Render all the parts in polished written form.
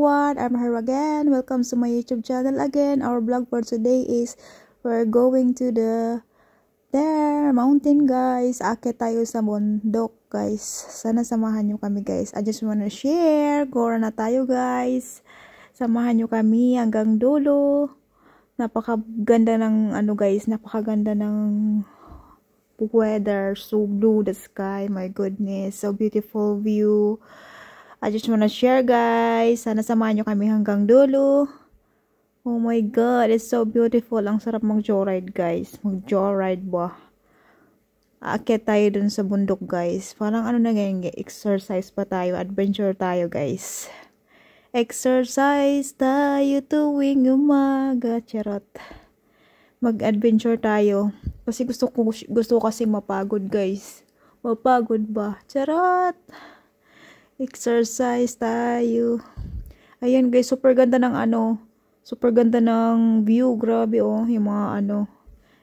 everyone, I'm here again. Welcome to my YouTube channel again. Our vlog for today is we're going to the mountain, guys. Akit tayo sa bundok, guys. Sana samahan nyo kami, guys. I just wanna share. Gora na tayo, guys. Samahan nyo kami hanggang dulo. Napakaganda ng guys, napakaganda ng weather. So blue the sky, my goodness. So beautiful view. I just wanna share, guys. Sana samahan nyo kami hanggang dulo. Oh my god, it's so beautiful. Ang sarap mag-joyride, guys. Mag-joyride ba? Aakyat tayo dun sa bundok, guys. Parang na ganyan, exercise pa tayo. Adventure tayo, guys. Exercise tayo tuwing umaga. Charot. Mag-adventure tayo. Kasi gusto ko kasi mapagod, guys. Mapagod ba? Charot. Exercise tayo. Ayan, guys, super ganda ng super ganda ng view. Grabe, oh, yung mga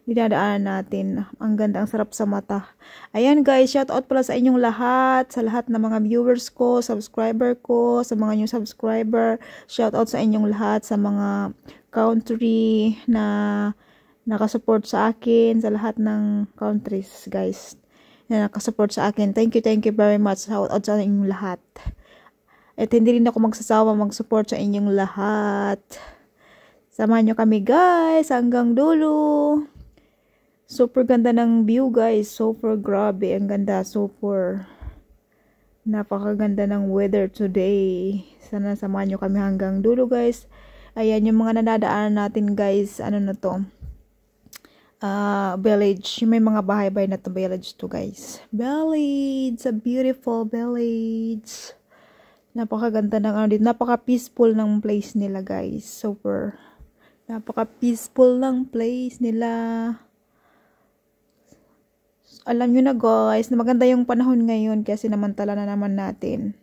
dinadaanan natin. Ang ganda, ang sarap sa mata. Ayan, guys, shout out pala sa inyong lahat, sa lahat ng mga viewers ko, subscriber ko, sa mga new subscriber. Shout out sa inyong lahat, sa mga country na nakasupport sa akin, sa lahat ng countries, guys, na nakasupport sa akin. Thank you very much. Shout out sa inyong lahat. At hindi rin ako magsasawa mag-support sa inyong lahat. Samahan nyo kami, guys, hanggang dulo. Super ganda ng view, guys. Super grabe. Ang ganda. Super. Napakaganda ng weather today. Sana samahan nyo kami hanggang dulo, guys. Ayan, yung mga nadadaanan natin, guys. Ano na to? Village. May mga bahay-bahay na to, village to, guys. Village. A beautiful village. Napakaganda ng dito. Napaka-peaceful ng place nila, guys. Super. Napaka-peaceful ng place nila. Alam nyo na, guys, na maganda yung panahon ngayon kasi sinamantala na naman natin.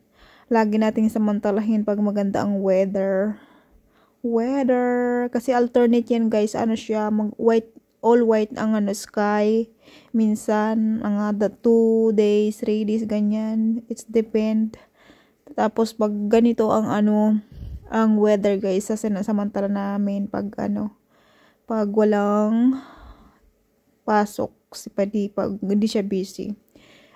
Lagi nating samantalahin pag maganda ang weather. Kasi alternate yan, guys. Siya, all white ang sky. Minsan, 2 days, 3 days, ganyan. It's depend. Tapos, pag ganito ang ang weather, guys, sa sinasamantala namin pag pag walang pasok si Padi, pag hindi siya busy.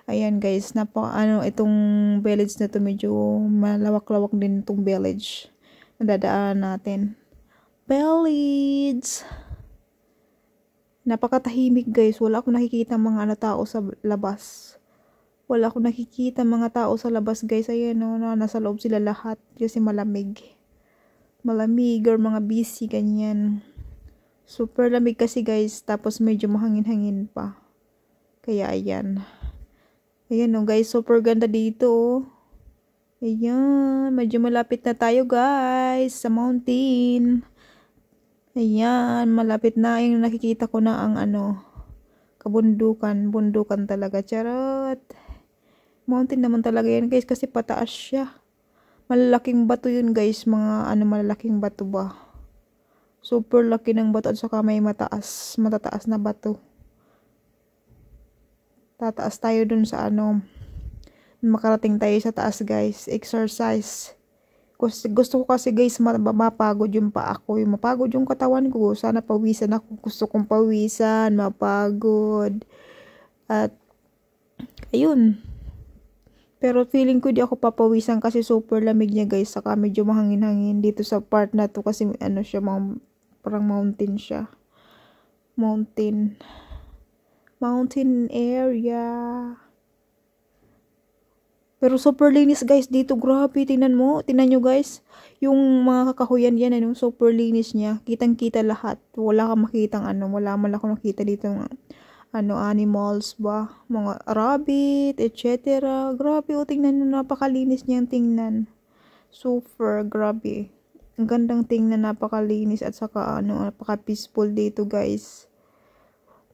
Ayan, guys, itong village na to, medyo malawak-lawak din itong village. Nadadaan natin. Village! Napakatahimik, guys. Wala akong nakikita mga tao sa labas. Wala akong nakikita mga tao sa labas, guys. Ayan, nasa loob sila lahat kasi malamig. Malamig or mga busy, ganyan. Super lamig kasi, guys. Tapos medyo mahangin-hangin pa. Kaya, ayan. Ayan, guys. Super ganda dito, Ayan. Medyo malapit na tayo, guys, sa mountain. Ayan, malapit na. Yung nakikita ko na ang kabundukan. Bundukan talaga. Charot. Mountain naman talaga yan, guys, kasi pataas siya. Malalaking bato yun, guys. Mga malalaking bato ba. Super laki ng bato at saka may matataas na bato. Tataas tayo dun sa makarating tayo sa taas, guys. Exercise. Gusto ko kasi, guys, mapagod yung paa ko. Yung mapagod yung katawan ko. Sana pawisan ako. Gusto kong pawisan, mapagod. At, ayun. Pero feeling ko di ako papawisan kasi super lamig niya, guys. Saka medyo mahangin-hangin dito sa part na to kasi siya, parang mountain siya. Mountain area. Pero super linis, guys, dito. Grabe, tingnan mo. Tingnan nyo, guys. Yung mga kakahuyan yan, super linis niya. Kitang-kita lahat. Wala kang makitang wala man ako nakita dito animals ba. Mga rabbit, etc. Grabe, tingnan nyo. Napakalinis niyang tingnan. Super, grabe. Ang gandang tingnan, napakalinis. At saka, napaka-peaceful dito, guys.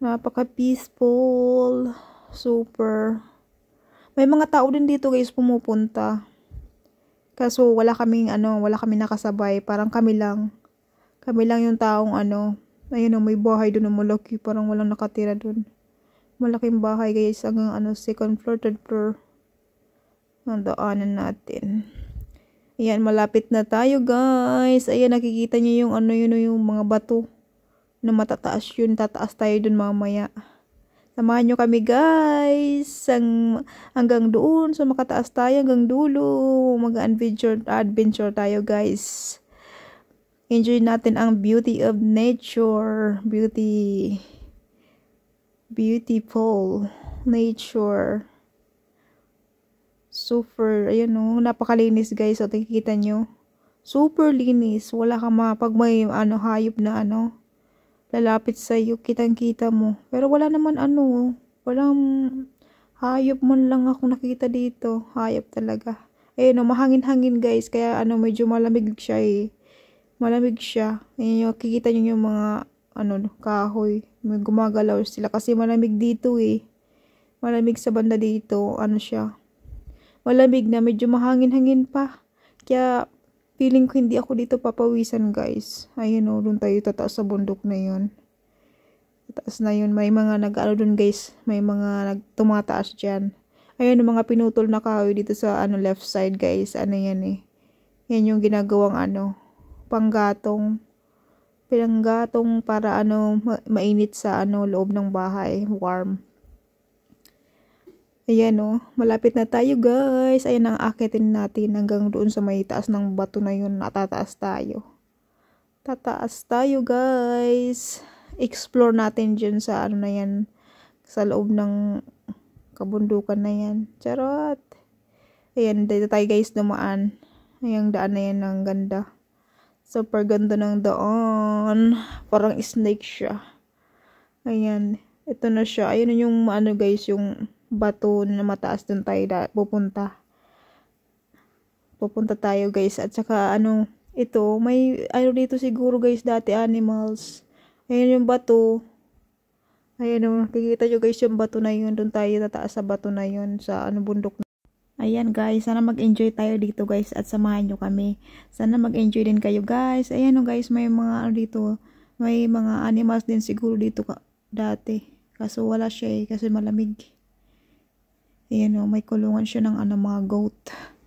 Napaka-peaceful. Super. May mga tao din dito, guys, pumupunta. Kaso wala kaming nakasabay, parang kami lang. Kami lang yung taong ayun, may bahay doon na malaki, parang walang nakatira doon. Malaking bahay, guys, hanggang second floor, third floor. Ang daanan natin. Ayan, malapit na tayo guys. Ayan, nakikita niyo yung ano yun, yung mga bato na matataas yun. Tataas tayo dun mamaya. Samahan nyo kami guys. Hanggang doon. So makataas tayo hanggang dulo. Mag-adventure tayo guys. Enjoy natin ang beauty of nature. Beautiful nature. Super, ayan o, napakalinis guys. O, nakikita nyo. Super linis. Wala ka pag may hayop na lalapit sa iyo, kitang-kita mo. Pero wala naman walang hayop man lang ako nakita dito. Hayop talaga. Ayun o, mahangin-hangin guys. Kaya medyo malamig siya eh. Malamig siya. Ayun yung, kikita nyo yung mga kahoy. May gumagalaw sila kasi malamig dito eh. Malamig sa banda dito. Siya. Malamig na, medyo mahangin-hangin pa. Kaya, feeling ko hindi ako dito papawisan, guys. Ayun o, doon tayo tataas sa bundok na yun. Tataas na yun. May mga doon, guys. May mga tumataas dyan. Ayun, mga pinutol na kahoy dito sa left side, guys. Yan eh. Yan yung ginagawang panggatong. Pinanggatong para mainit sa loob ng bahay. Warm. Ayan o, malapit na tayo guys. Ayan ang akitin natin hanggang doon sa may taas ng bato na yun. Natataas tayo. Tataas tayo guys. Explore natin dyan sa na yan. Sa loob ng kabundukan na yan. Charot. Ayan, dito tayo guys dumaan. Ayan, daan na yan ang ganda. Super ganda ng daan. Parang snake siya. Ayan, ito na siya. Ayan yung guys, yung bato na mataas dun tayo pupunta. Pupunta tayo guys. At saka ito, may dito siguro guys dati animals. Ayan yung bato. Ayan nakikita nyo guys yung bato na yun. Dun tayo tataas sa bato na yun. Sa bundok na. Ayan guys, sana mag-enjoy tayo dito guys. At samahan nyo kami. Sana mag-enjoy din kayo guys. Ayan guys, may mga dito. May mga animals din siguro dito dati. Kaso wala siya eh. Kasi malamig. Ayan may kulungan siya ng mga goat.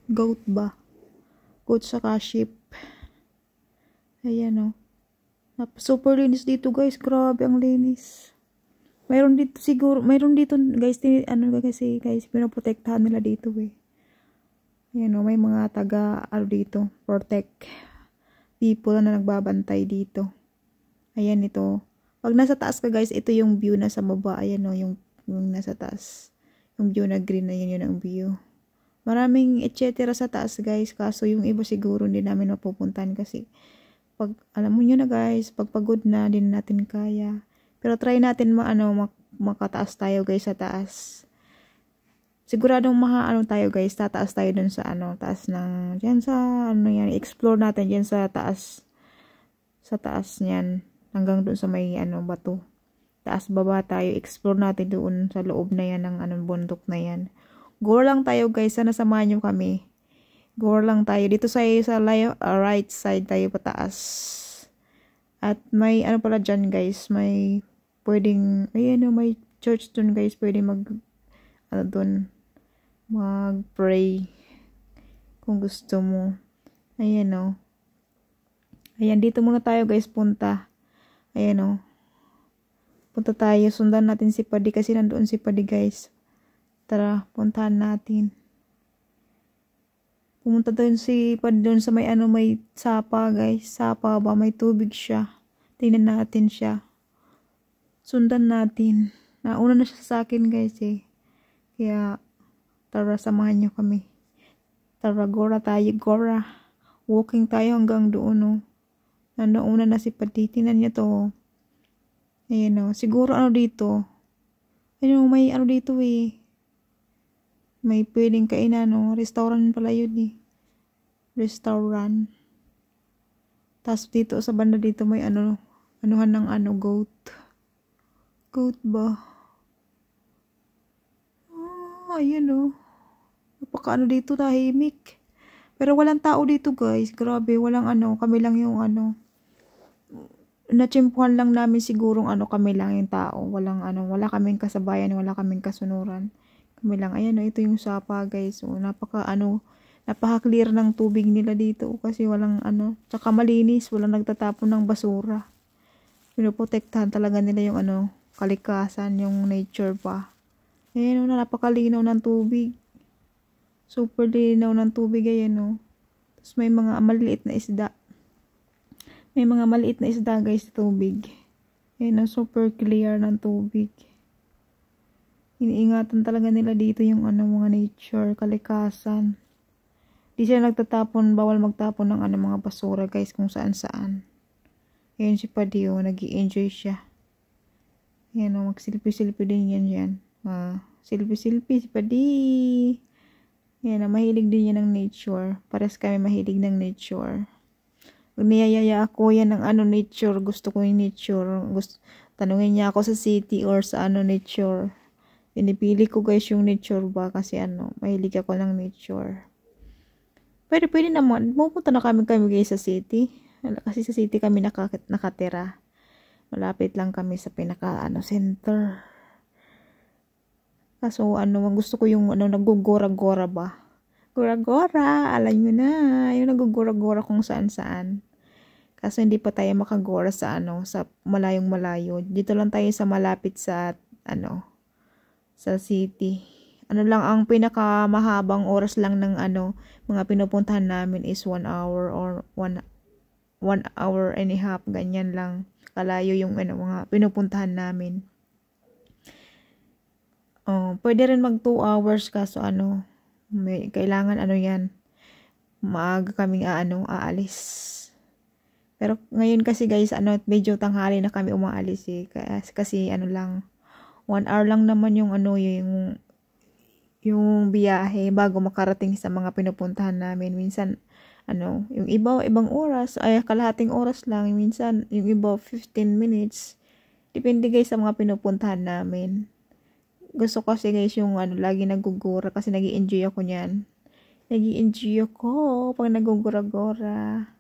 Goat ba? Goat saka sheep. Ayan super linis dito guys. Grabe ang linis. Mayroon dito siguro. Mayroon dito guys. Kasi guys. Pinoprotektahan nila dito eh. Ayan may mga taga dito. Protect people na nagbabantay dito. Ayan ito. Pag nasa taas ka guys. Ito yung view na sa baba. Ayan yung nasa taas. Yung view na green na yun ang view. Maraming etc. sa taas guys. Kaso yung iba siguro hindi namin mapupuntahan kasi pag alam mo nyo na guys, pag pagod na din natin kaya. Pero try natin makataas tayo guys sa taas. Siguradong tayo guys, tataas tayo dun sa taas ng diyan sa yan, explore natin diyan sa taas. Sa taas niyan hanggang dun sa may bato. Taas baba tayo, explore natin doon sa loob na yan ng bundok na yan. Go lang tayo guys, sana samahan nyo kami. Go lang tayo. Dito sa right side tayo pataas. At may pala dyan guys, may pwedeng, may church doon guys, pwedeng doon, mag-pray. Kung gusto mo. Ayan Ayan, dito muna tayo guys, punta. Ayan punta tayo, sundan natin si Padi kasi nandoon si Padi guys. Tara, puntahan natin. Pumunta doon si Padi doon sa may may sapa guys. Sapa ba? May tubig siya. Tingnan natin siya. Sundan natin. Nauna na siya sa akin guys eh. Kaya, tara samahan nyo kami. Tara, gora tayo, gora. Walking tayo hanggang doon Nauna na si Padi. Tingnan niyo to. Ayan siguro dito. May dito eh. May pwedeng kainan restaurant pala yun eh. Restaurant. Tapos dito sa banda dito may anuhan ng goat. Goat ba? Ayan Napaka dito tahimik. Pero walang tao dito guys. Grabe, walang kami lang yung natsimpuhan lang namin sigurong kami lang yung tao. Walang wala kaming kasabayan, wala kaming kasunuran. Kami lang. Ayan ito yung sapa guys. So, napaka Napaka-clear ng tubig nila dito kasi walang ano, tsaka malinis, walang nagtatapon ng basura. Pinoprotektahan talaga nila yung ano, kalikasan, yung nature pa. Ayan o, napakalinaw ng tubig. Super linaw ng tubig, ayan o. Tapos may mga maliit na isda. May mga maliit na isda guys sa tubig. Ayan o, super clear ng tubig. Iniingatan talaga nila dito yung ano, mga nature, kalikasan. Di sila nagtatapon, bawal magtapon ng ano, mga basura guys kung saan saan. Ayan si Paddy o, nag-i-enjoy siya. Ayan o, magsilpi-silpi din yan. Silpi-silpi si Paddy. Ayan o, mahilig din yan ng nature. Pares kami mahilig ng nature. Pag niyayaya ako yan ng ano, nature, gusto ko yung nature. Tanungin niya ako sa city or sa ano, nature. Pinipili ko guys yung nature ba kasi ano, mahilig ako ng nature. Pwede naman. Pupunta na kami guys sa city. Kasi sa city kami nakatira. Malapit lang kami sa pinaka center. Kaso ano, gusto ko yung ano, nagugora-gora ba? Gora-gora, alam nyo na. Yung nagugora-gora kung saan-saan. Kaso hindi pa tayo makagora sa ano, sa malayong malayo. Dito lang tayo sa malapit sa ano, sa city. Ano lang ang pinakamahabang oras lang ng ano, mga pinupuntahan namin is 1 hour or 1 hour and a half, ganyan lang kalayo yung ano, mga pinupuntahan namin. Pwede rin mag 2 hours kaso ano, may kailangan ano yan, maaga kaming aalis. Pero ngayon kasi guys, ano, medyo tanghali na kami umaalis eh, kasi ano lang, 1 hour lang naman yung ano, yung biyahe bago makarating sa mga pinupuntahan namin. Minsan ano, yung ibang oras ay kalahating oras lang, minsan yung iba 15 minutes. Depende guys sa mga pinupuntahan namin. Gusto ko kasi guys yung ano, lagi nagugura kasi nag-i-enjoy ako niyan. Nag-i-enjoy ako pag nagugura-gura.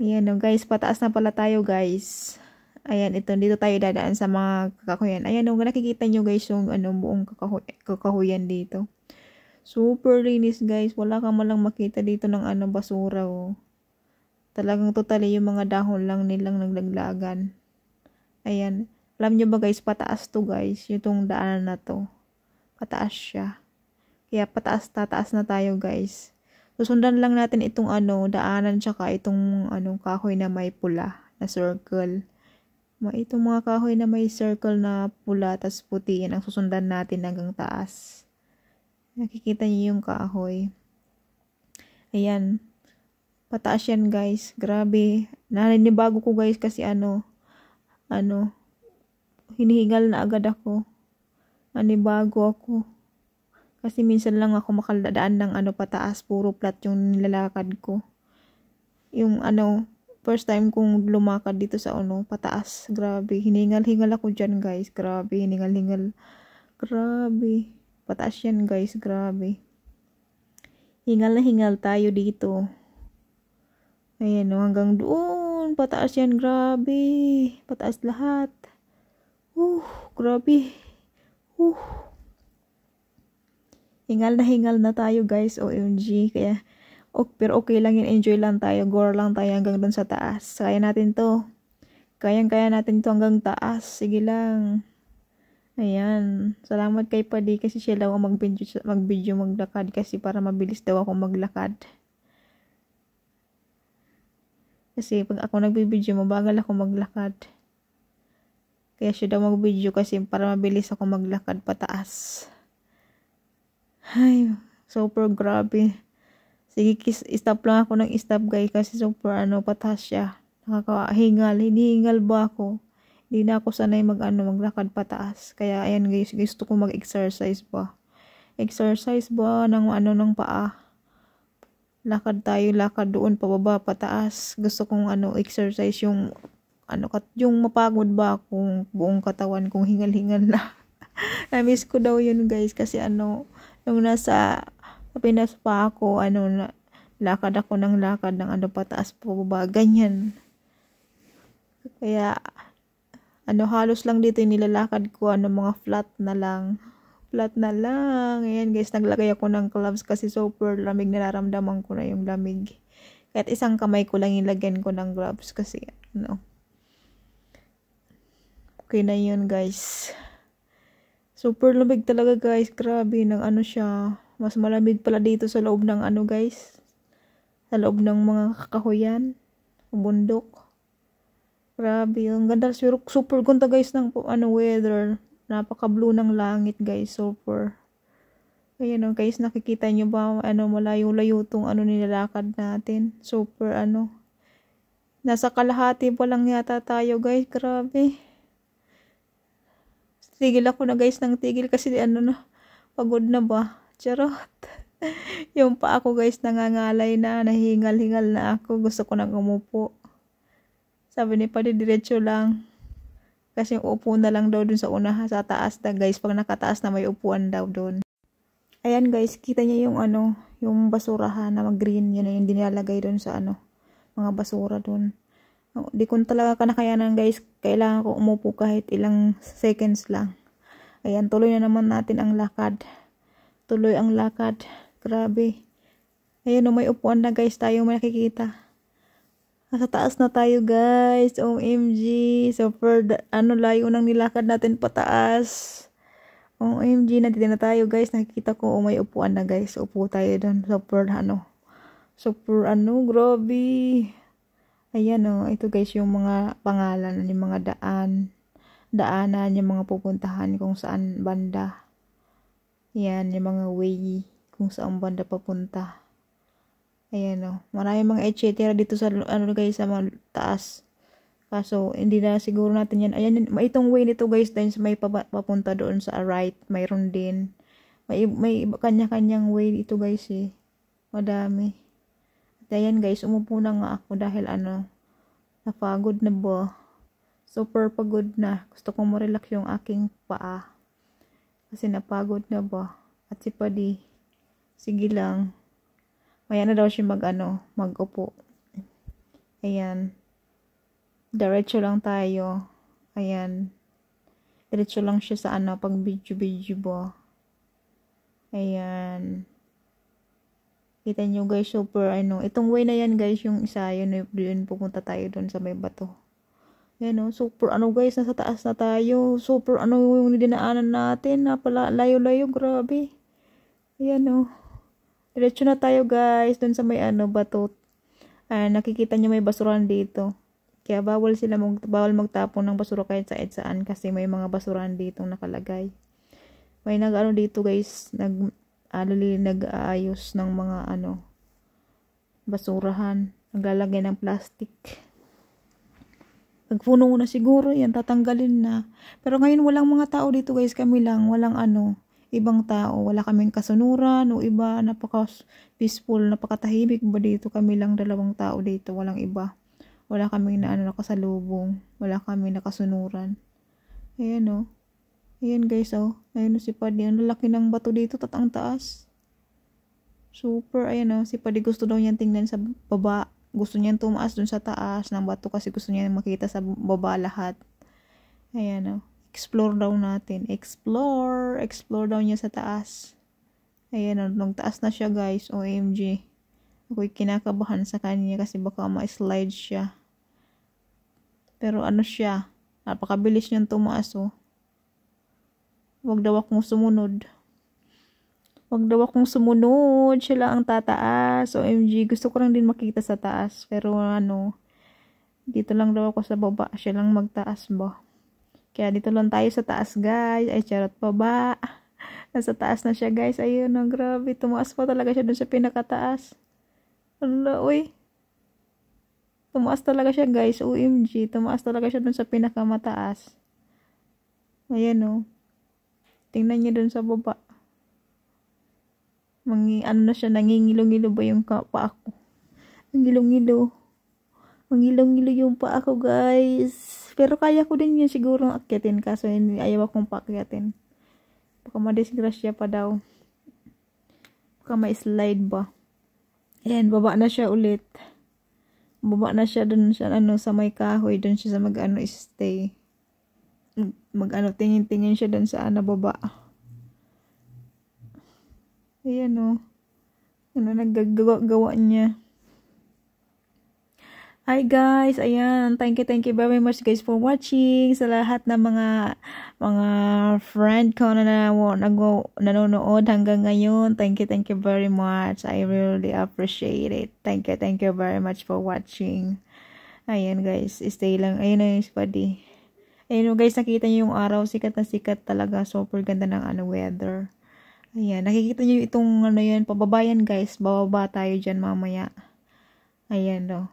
Ayan o guys, pataas na pala tayo guys. Ayan, dito tayo dadaan sa mga kakahuyan. Ayan o, nakikita nyo guys yung ano, buong kakahuyan dito. Super linis guys. Wala kang malang makita dito ng ano, basura o. Talagang totally yung mga dahon lang nilang naglaglagan. Ayan. Alam nyo ba guys, pataas to guys. Yung daanan na to. Pataas siya. Kaya tataas na tayo guys. Susundan lang natin itong ano, daanan tsaka itong ano, kahoy na may pula na circle. Itong mga kahoy na may circle na pula tas puti, yan ang susundan natin hanggang taas. Nakikita niyo yung kahoy. Ayan. Pataas yan guys. Grabe. Naninibago ko guys kasi ano, hinihingal na agad ako. Nanibago ako. Kasi minsan lang ako makaladaan ng ano, pataas. Puro flat yung nilalakad ko. Yung ano, first time kong lumakad dito sa ano, pataas. Grabe. Hiningal-hingal ako dyan guys. Grabe. Hiningal-hingal. Grabe. Pataas yan guys. Grabe. Hingal na hingal tayo dito. Ayan o. Hanggang doon. Pataas yan. Grabe. Pataas lahat. Grabe. Hingal na tayo guys. OMG. Kaya pero okay lang yun, enjoy lang tayo, gore lang tayo hanggang dun sa taas. Kaya natin to. Kayang-kaya natin to hanggang taas. Sige lang. Ayan. Salamat kay Paddy kasi siya lang ang mag-video maglakad kasi para mabilis daw ako maglakad. Kasi pag ako nagbibideo, mabagal ako maglakad. Kaya siya daw mag-video kasi para mabilis ako maglakad pataas. Ay, super grabe. Sige, stop lang ako ng stop guys kasi super pataas siya. Nakakahingal. Hinihingal ba ako? Hindi na ako sanay maglakad pataas. Kaya ayan guys, gusto ko mag-exercise ba. Exercise ba ng ng paa. Lakad tayo, lakad doon pababa pataas. Gusto kong exercise yung yung mapagod ba akong buong katawan kong hingal-hingal na. Na-miss ko daw yun guys kasi nung nasa Pinas pa ako, lakad ako ng lakad ng pataas pababa, ganyan. Kaya, halos lang dito yung nilalakad ko, mga flat na lang. flat na lang. Ayan guys, naglagay ako ng gloves kasi super lamig, nararamdaman ko na yung lamig. Kahit isang kamay ko lang ilagyan ko ng gloves kasi ano. Okay na yun guys. Super lamig talaga guys, grabe, ng ano siya. Mas malamig pala dito sa loob ng ano guys. Sa loob ng mga kakahuyan, bundok. Grabe, ang ganda. Super ganda guys ng ano weather. Napaka-blue ng langit guys, super. Ayan o guys, nakikita nyo ba ano malayo-layo tong ano nilalakad natin. Super ano. Nasa kalahati pa lang yata tayo guys, grabe. Tigil ako na guys ng tigil kasi ano na, pagod na ba? Charot. Yung pa ako guys nangangalay na, nahingal-hingal na ako. Gusto ko nang umupo. Sabi ni Padi, diretso lang. Kasi upo na lang daw dun sa unahan, sa taas na guys. Pag nakataas na may upuan daw dun. Ayan guys, kita niya yung ano, yung basurahan na mag-green. Yun na yung dinalagay dun sa ano, mga basura dun. Di ko talaga kanakayanan guys. Kailangan ko umupo kahit ilang seconds lang. Ayan, tuloy na naman natin ang lakad. Tuloy ang lakad. Grabe. Ayan o, may upuan na guys tayo makikita. Nasa taas na tayo guys. OMG. Super, ano, layo nang nilakad natin pataas. OMG, nandito na tayo guys. Nakikita ko, may upuan na guys. Upo tayo doon. Super, grabe. Ayan o, ito guys yung mga pangalan, yung mga daanan, yung mga pupuntahan kung saan banda. Yan, yung mga way kung saan banda papunta. Ayan o. Maraming mga etc. dito sa, ano guys, sa mga taas. Kaso, hindi na siguro natin yan. Ayan, itong way nito guys, dahil may papunta doon sa right. Mayroon din. May kanya-kanyang way dito guys eh. Madami. At ayan guys, umupo na nga ako dahil ano, napagod na ba? Super pagod na. Gusto kong ma-relax yung aking paa. Kasi napagod na ba? At si Padi, sige lang. Maya na daw siya mag-upo. Ayan. Diretso lang tayo. Ayan. Diretso lang siya sa ano, pag video ba. Ayan. Kita nyo guys, super ano. Itong way na yan guys, yung isa, yun pupunta tayo dun sa may bato. Ayan o, super ano guys, nasa taas na tayo. Super ano yung dinaanan natin. Napala, layo-layo, grabe. Ayan o. Diretso na tayo guys, dun sa may ano, bato. Nakikita nyo may basurahan dito. Kaya bawal magtapon ng basura kahit saan kasi may mga basurahan dito nakalagay. May nag-ano dito guys, nag-aayos ng mga ano, basurahan. Naglalagay ng plastic. Nagpuno na siguro yan, tatanggalin na. Pero ngayon walang mga tao dito guys, kami lang, walang ano, ibang tao, wala kaming kasunuran o iba, napaka-peaceful, napakatahimik ba dito, kami lang dalawang tao dito, walang iba. Wala kaming nakasalubong, wala kaming nakasunuran. Ayan o. Ayan guys o. Ayan o si Padi, ang lalaki ng bato dito, tatang taas. Super, ayan o, si Padi gusto daw niyang tingnan sa baba. Gusto niyang tumaas dun sa taas ng bato kasi gusto niya makita sa baba lahat. Ayan o. Explore daw natin. Explore daw niya sa taas. Ayan o. Nung taas na siya guys. OMG. Ako'y kinakabahan sa kanya kasi baka ma-slide siya. Pero ano siya. Napakabilis niyang tumaas o. Wag daw akong sumunod. Siya lang ang tataas. OMG. Gusto ko lang din makita sa taas. Pero ano. Dito lang daw ako sa baba. Siya lang magtaas ba. Kaya dito lang tayo sa taas guys. Ay charot pa ba? Nasa taas na siya guys. Ayun na grabe. Tumaas pa talaga siya dun sa pinakataas. Ala uy. Tumaas talaga siya guys. OMG. Tumaas talaga siya dun sa pinakamataas. Ayan o. Tingnan niyo dun sa baba. Ano na siya. Nangingilo-ngilo ba yung paa ko? Nangilo-ngilo. Mangilo-ngilo yung paa ko guys. Pero kaya ko din yun siguro akyatin. Kaso ayaw akong paakyatin. Baka madisgrasya pa daw. Baka ma-slide ba. Ayan, baba na siya ulit. Baba na siya dun sa may kahoy. Dun siya sa stay. Tingin-tingin siya dun sa baba. Ayan o. Ano naggagawa niya. Hi guys, ayan, thank you very much guys for watching. Sa lahat ng mga friend ko na nanonood hanggang ngayon, thank you very much. I really appreciate it. Thank you very much for watching. Ayan guys, stay lang. Ayun na yung spadi. Ayun guys, nakita niyo yung araw, sikat na sikat talaga. Super ganda ng weather. Ayan, nakikita niyo itong yan, pababayan guys. Bababa tayo dyan mamaya. Ayan o.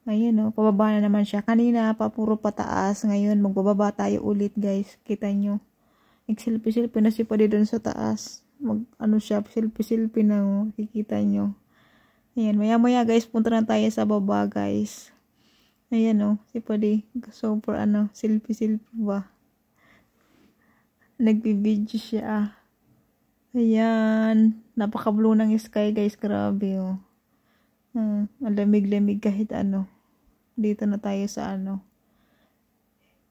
Ayan o, pababa na naman siya. Kanina pa puro pataas. Ngayon, magbababa tayo ulit guys. Kita nyo. Nag-selfie na si Padi dun sa taas. Siya, selfie na o. Kikita nyo. Ayan, maya guys, punta na tayo sa baba guys. Ayan o, si Padi. Super selfie ba? Nagbibidyo siya. Ayan. Napaka-blue ng sky guys. Grabe o. Malamig-lamig kahit dito na tayo sa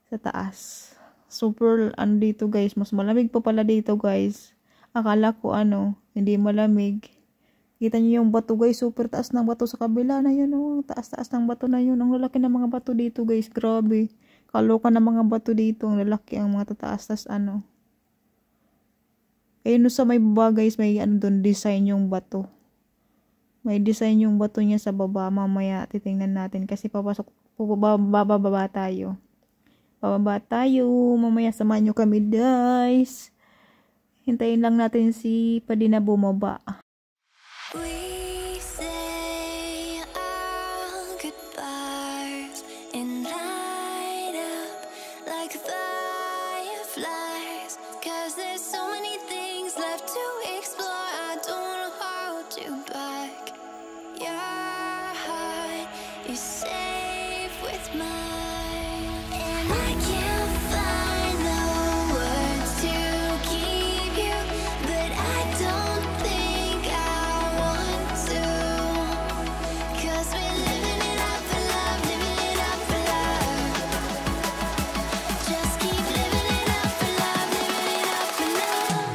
sa taas. Super dito guys, mas malamig pa pala dito guys. Akala ko hindi malamig. Kita niyo yung bato guys, super taas ng bato sa kabila na yun taas-taas ng bato na yun. Ang lalaki ng mga bato dito guys, grabe. Kaloka ng mga bato dito, ang lalaki ang mga tataas-taas Ayun sa may baba guys, may doon design yung bato. May design yung bato niya sa baba. Mamaya titingnan natin kasi bababa tayo. Bababa tayo. Mamaya samahan nyo kami guys. Hintayin lang natin si Padi na bumaba. We say our goodbyes and light up like fireflies, 'cause there's so many things left to explore. I don't wanna hold you back. Your heart is safe with mine, and I can't find the words to keep you, but I don't think I want to, 'cause we're living it up for love, living it up for love. Just keep living it up for love, living it up for love.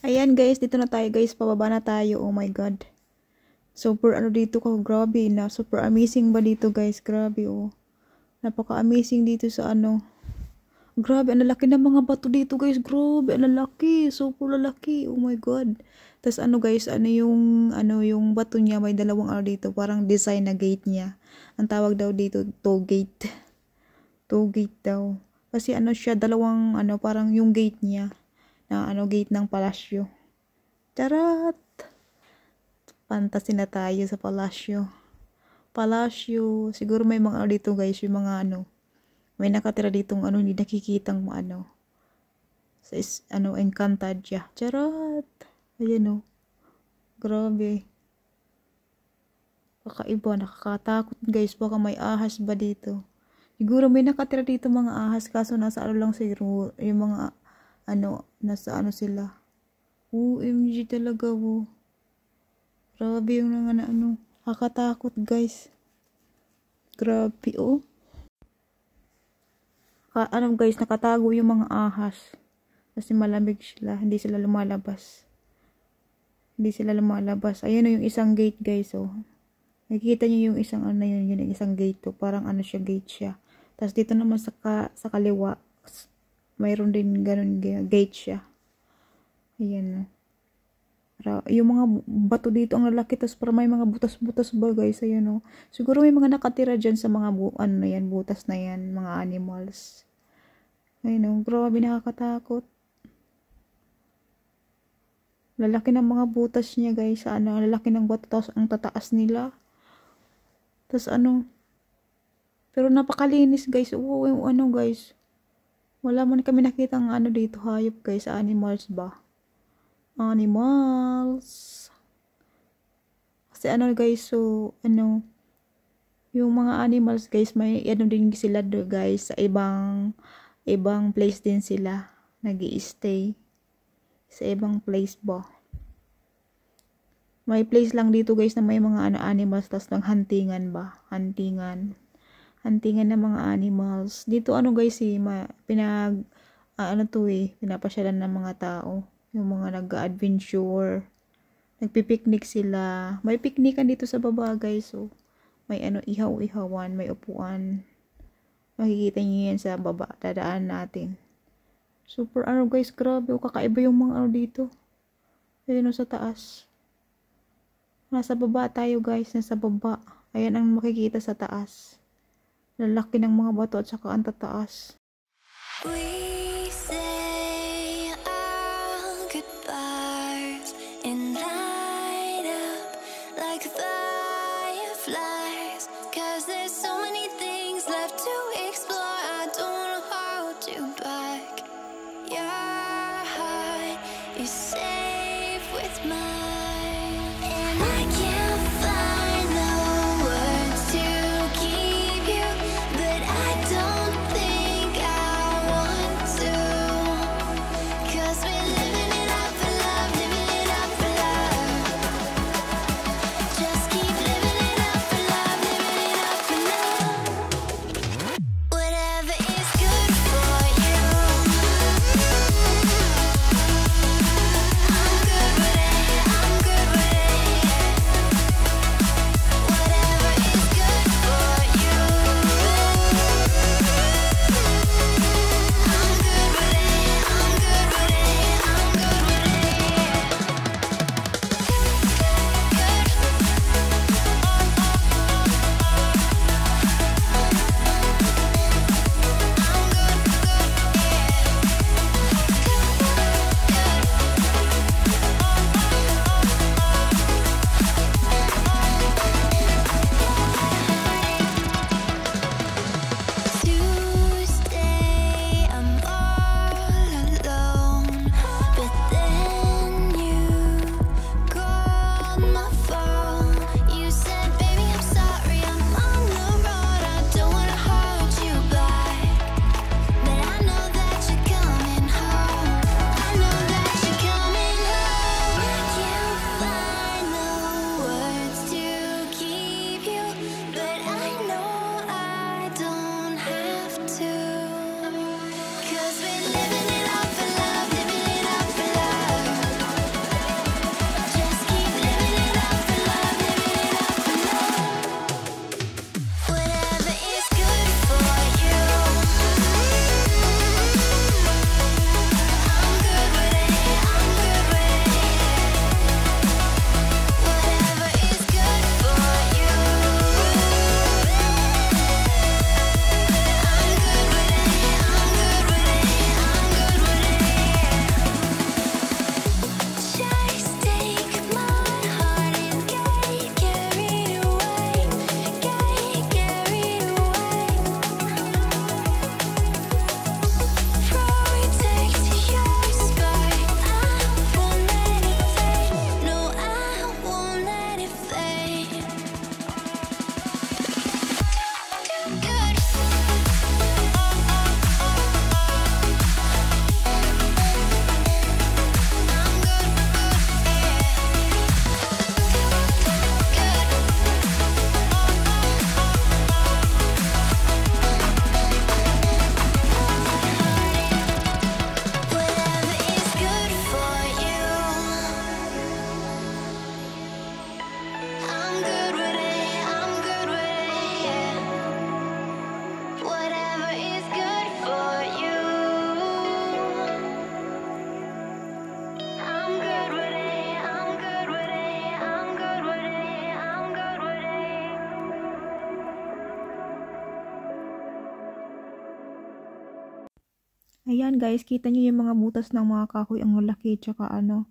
Ayan guys, dito na tayo guys. Pababa na tayo. Oh my god. Super ano dito ko. Grabe na. Super amazing ba dito guys? Grabe oh. Napaka-amazing dito sa ano. Grabe, ang lalaki ng mga bato dito guys. Grabe, ang lalaki. Super lalaki. Oh my god. Tapos ano guys, yung bato niya may dalawang ano dito. Parang design na gate niya. Ang tawag daw dito, toe gate. Toe gate daw. Kasi ano siya, dalawang ano, parang yung gate niya. Na ano, gate ng palasyo. Charat! Fantasy na tayo sa palasyo. Palasyo. Siguro may mga ano dito guys, yung mga ano. May nakatira ditong ano, hindi nakikitang ano. Sa Encantadia. Charot. Ayan o. Grabe. Kakaiba, nakakatakot guys. Baka may ahas ba dito? Siguro may nakatira dito mga ahas. Kaso nasa ano lang siguro. Yung mga ano, nasa ano sila. OMG talaga o. Grabe yung mga ano. Kakatakot guys. Grabe o. Ano guys, nakatago yung mga ahas. Kasi malamig sila, hindi sila lumalabas. Ayan o yung isang gate guys oh. Nakikita niyo yung isang ano yun yung isang gate to. Parang ano siya, gate siya. Tapos dito naman sa kaliwa, mayroon din ganun gate siya. Ayan o. Yung mga bato dito ang lalaki, tapos para may mga butas-butas ba guys, ayan o. Siguro may mga nakatira dyan sa mga butas na yan, mga animals. Ayun o, grabe, nakakatakot. Lalaki ng mga butas niya guys, lalaki ng bato, tapos ang tataas nila. Tapos ano, pero napakalinis guys. Ano guys, wala man kami nakitang ano dito, hayop guys, animals ba? Animals. Kasi ano guys, so ano, yung mga animals guys, may ano din sila do guys, sa ibang place din sila nag-i-stay sa ibang place ba. May place lang dito guys na may mga ano animals, tas lang huntingan ba, huntingan ng mga animals dito. Ano guys pinapasyalan ng mga tao, yung mga nag-adventure, nagpipiknik sila. May piknikan dito sa baba guys, so may ano, ihaw-ihawan, may upuan. Makikita niyo yan sa baba, dadaan natin. Super ano guys, grabe o, kakaiba yung mga ano dito. Ayun o, sa taas. Nasa baba tayo guys, nasa baba. Ayan ang makikita sa taas. Lalaki ng mga bato at saka ang tataas. We say our goodbyes and light up like fireflies, 'cause there's so many things left to explore. I don't wanna hold you back. Your heart is safe with mine, and I can't find the words to keep you, but I don't think I want to, 'cause we're living it up for love, living it up for love. Just keep living it up for love, living it up for love. Whatever is good for you, I'm good with it, I'm Ayan guys, kita nyo yung mga butas ng mga kahoy, ang laki, tsaka ano,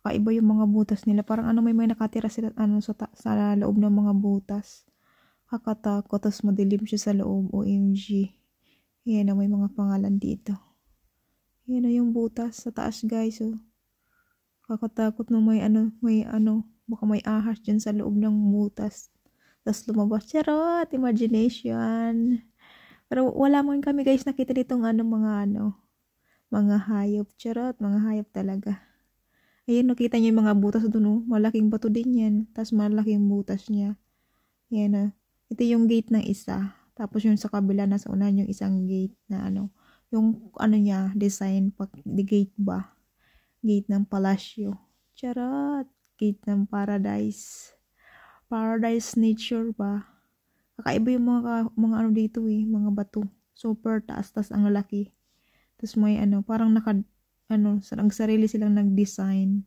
kakaiba yung mga butas nila. Parang ano, may nakatira sila ano, sa loob ng mga butas. Kakatakot, tapos madilim siya sa loob, OMG. Ayan na, may mga pangalan dito. Ayan na yung butas sa taas guys, oh. Kakatakot no, may ano, baka may ahas dyan sa loob ng butas. Tapos lumabas, charot, imagination. Pero wala man kami guys nakita ditong mga hayop. Charot, mga hayop talaga. Ayun, nakita niyo yung mga butas doon, oh. Malaking bato din yan. Tapos malaking butas niya. Ayan, oh. Ito yung gate ng isa. Tapos yung sa kabila, nasa unahan yung isang gate na yung niya, design, the gate ba? Gate ng palasyo. Charot! Gate ng paradise. Paradise nature ba? Kakaiba yung mga dito eh, mga bato. Super taas, tas ang lalaki. Tas may parang sarili silang nag-design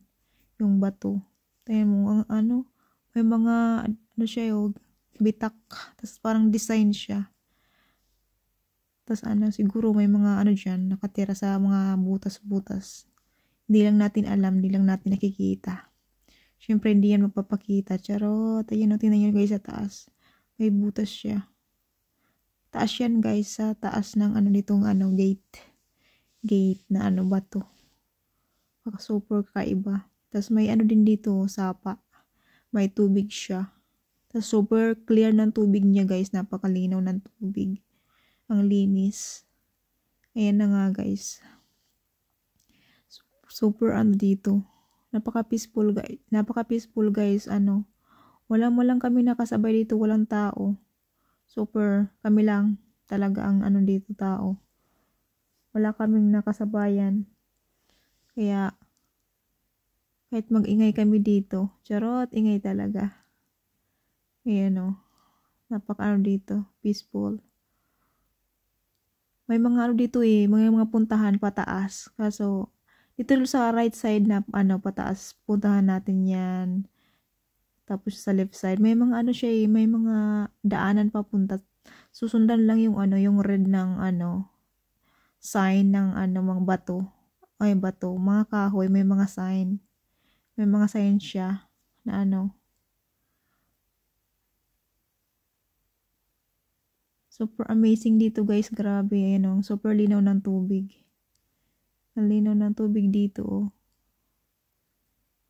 yung bato. Tayo mo, may mga, siya yung bitak. Tas parang design siya. Tas siguro may mga dyan, nakatira sa mga butas-butas. Hindi lang natin alam, hindi lang natin nakikita. Syempre, hindi yan magpapakita. Charot. Ayan, tingnan nyo guys sa taas. May butas siya. Taas yan guys, sa taas ng nitong gate. Gate na bato. Super kaiba. Tapos may din dito, sapa. May tubig siya. Tapos super clear ng tubig niya guys. Napakalinaw ng tubig. Ang linis. Ayan na nga guys. Super dito. Napaka-peaceful guys. Napaka-peaceful guys. Walang kami nakasabay dito, walang tao. Super, kami lang talaga ang dito tao. Wala kaming nakasabayan. Kaya, kahit mag-ingay kami dito, charot, ingay talaga. Ayan napaka dito, peaceful. May mga dito mga puntahan pataas. Kaso, dito sa right side na pataas, puntahan natin yan. Tapos sa left side, may mga may mga daanan papunta. Susundan lang yung yung red ng sign ng mga bato. Ay, bato, mga kahoy, may mga sign. May mga sign siya na super amazing dito guys, grabe. Ayan super linaw ng tubig. Ang linaw ng tubig dito, oh.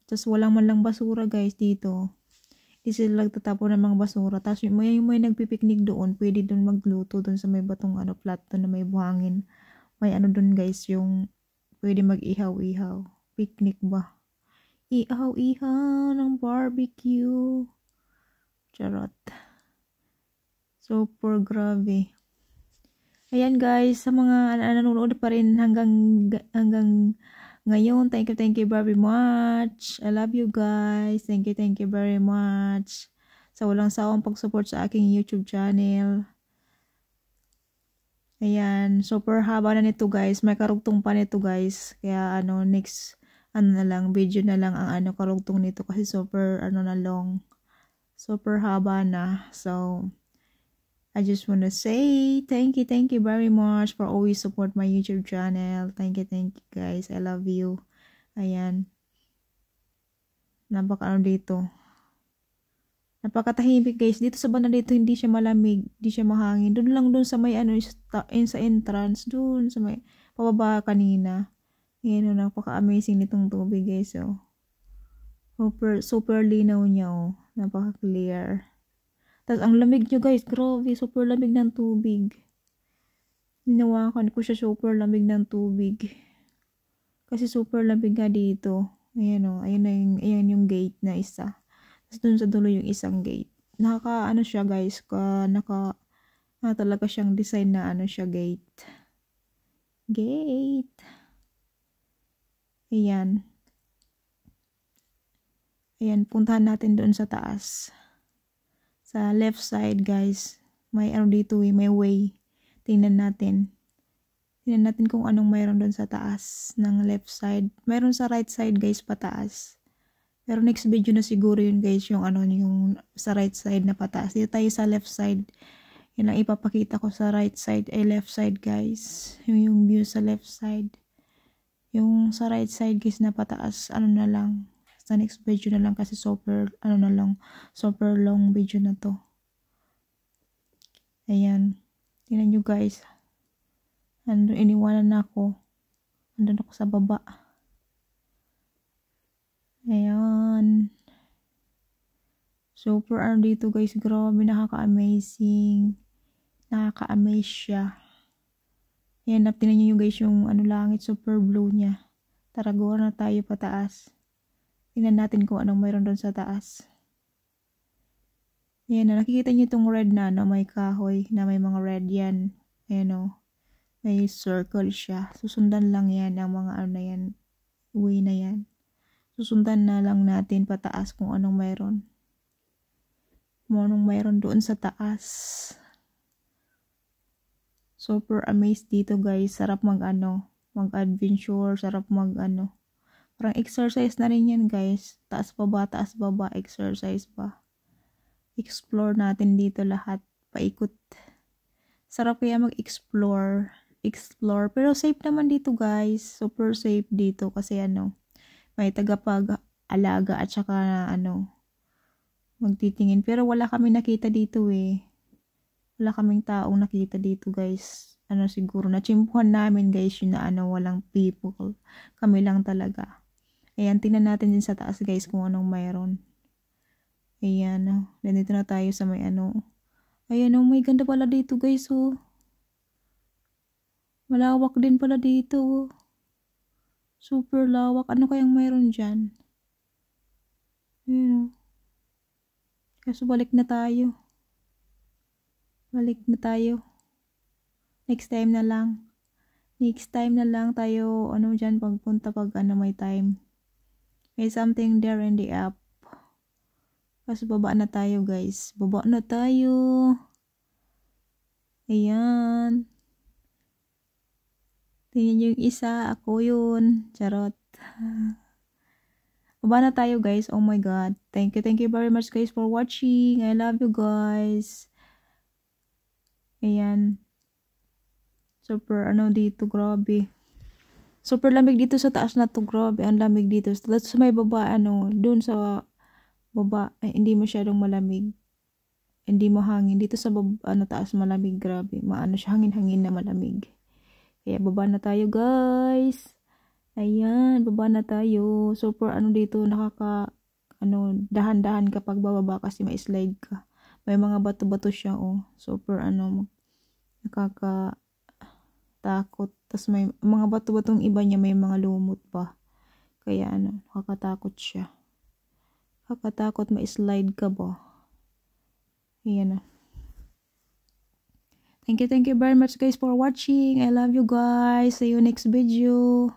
Tapos walang man lang basura guys dito. Hindi sila nagtatapon ng mga basura. Tapos yung may nagpipiknik doon, pwede doon magluto doon sa may batong plato na may buhangin. May doon guys, yung pwede mag-ihaw-ihaw. Picnic ba? Ihaw-ihaw ng barbecue. Charot. Super grabe. Ayan guys, sa mga nanonood pa rin hanggang ngayon, thank you very much. I love you guys. Thank you very much. Sa walang sawang pag-support sa aking YouTube channel. Ayan, super haba na nito guys. May karugtong pa nito guys. Kaya next na lang, video na lang ang karugtong nito kasi super na long. Super haba na. So, I just want to say thank you very much for always support my YouTube channel. Thank you guys. I love you. Ayan. Dito. Napakatahimik guys. Dito sa banda dito hindi siya malamig, hindi siya mahangin. Doon lang sa may sa entrance, doon sa may pababa kanina. Ayan napaka-amazing nitong tubig guys, oh. Super linaw niya, oh. Napaka-clear. Tapos ang lamig nyo guys, grabe, super lamig ng tubig. Ninawakan ko siya, super lamig ng tubig. Kasi super lamig nga dito. Ayan ayan yung gate na isa. Tapos dun sa dulo yung isang gate. Siya guys, talaga siyang design na siya gate. Gate. Ayan. Ayan, puntahan natin doon sa taas. Sa left side guys, may dito may way. Tingnan natin. Tingnan natin kung anong mayroon doon sa taas ng left side. Mayroon sa right side guys, pataas. Pero next video na siguro yun guys, yung yung sa right side na pataas. Dito tayo sa left side. Yan lang ipapakita ko sa right side ay left side guys. Yung view sa left side. Yung sa right side guys na pataas ano na lang. Sa next video na lang kasi super ano na lang. Super long video na to. Ayan. Tingnan nyo guys. Andun iniwanan na ako. Andun ako sa baba. Ayan. Super ano dito guys. Grabe nakaka-amazing. Nakaka-amaze siya. Ayan. Tingnan nyo guys yung ano langit. Super blue niya. Tara go na tayo pataas. Tingnan natin kung anong mayroon doon sa taas. Ayan na, nakikita nyo itong red na, no? May kahoy na may mga red yan. Ayan o. May circle siya. Susundan lang yan ang mga ano na yan. Way na yan. Susundan na lang natin pataas kung anong mayroon. Kung anong mayroon doon sa taas. Super amazed dito guys. Sarap mag-adventure. Sarap mag-ano. Parang exercise na rin yan guys. Taas baba, exercise pa. Explore natin dito lahat. Paikot. Sarap kaya mag-explore. Pero safe naman dito guys. Super safe dito kasi may tagapag-alaga at saka magtitingin. Pero wala kami nakita dito eh. Wala kaming taong nakita dito guys. Siguro nachimpuhan namin guys yun na walang people. Kami lang talaga. Ayan, tingnan natin din sa taas guys kung anong mayroon. Ayan, nandito na tayo sa may Ayan, may ganda pala dito guys, oh. Malawak din pala dito, oh. Super lawak. Ano kayang mayroon dyan? Ayan, oh. Kaso balik na tayo. Next time na lang. Tayo, dyan pagpunta pag may time. May something there in the app. Kasi baba na tayo guys. Baba na tayo. Ayan. Tingnan nyo yung isa. Ako yun. Charot. Baba na tayo guys. Oh my God. Thank you very much guys for watching. I love you guys. Ayan. Super dito. Grabe. Super lamig dito sa taas na to. Grabe. Ang lamig dito. Tapos may baba dun sa baba, hindi masyadong malamig. Hindi mo hangin. Dito sa taas malamig, grabe. Siya, hangin-hangin na malamig. Kaya baba na tayo, guys. Ayan, baba na tayo. Super dito, dahan-dahan kapag bababa kasi may slide ka. May mga bato-bato siya, oh. Super nakakatakot. Tapos may mga bato-batong iba niya, may mga lumot pa. Kaya nakakatakot siya. Kakatakot ma-slide ka ba? Ayan na. Thank you very much guys for watching. I love you guys. See you next video.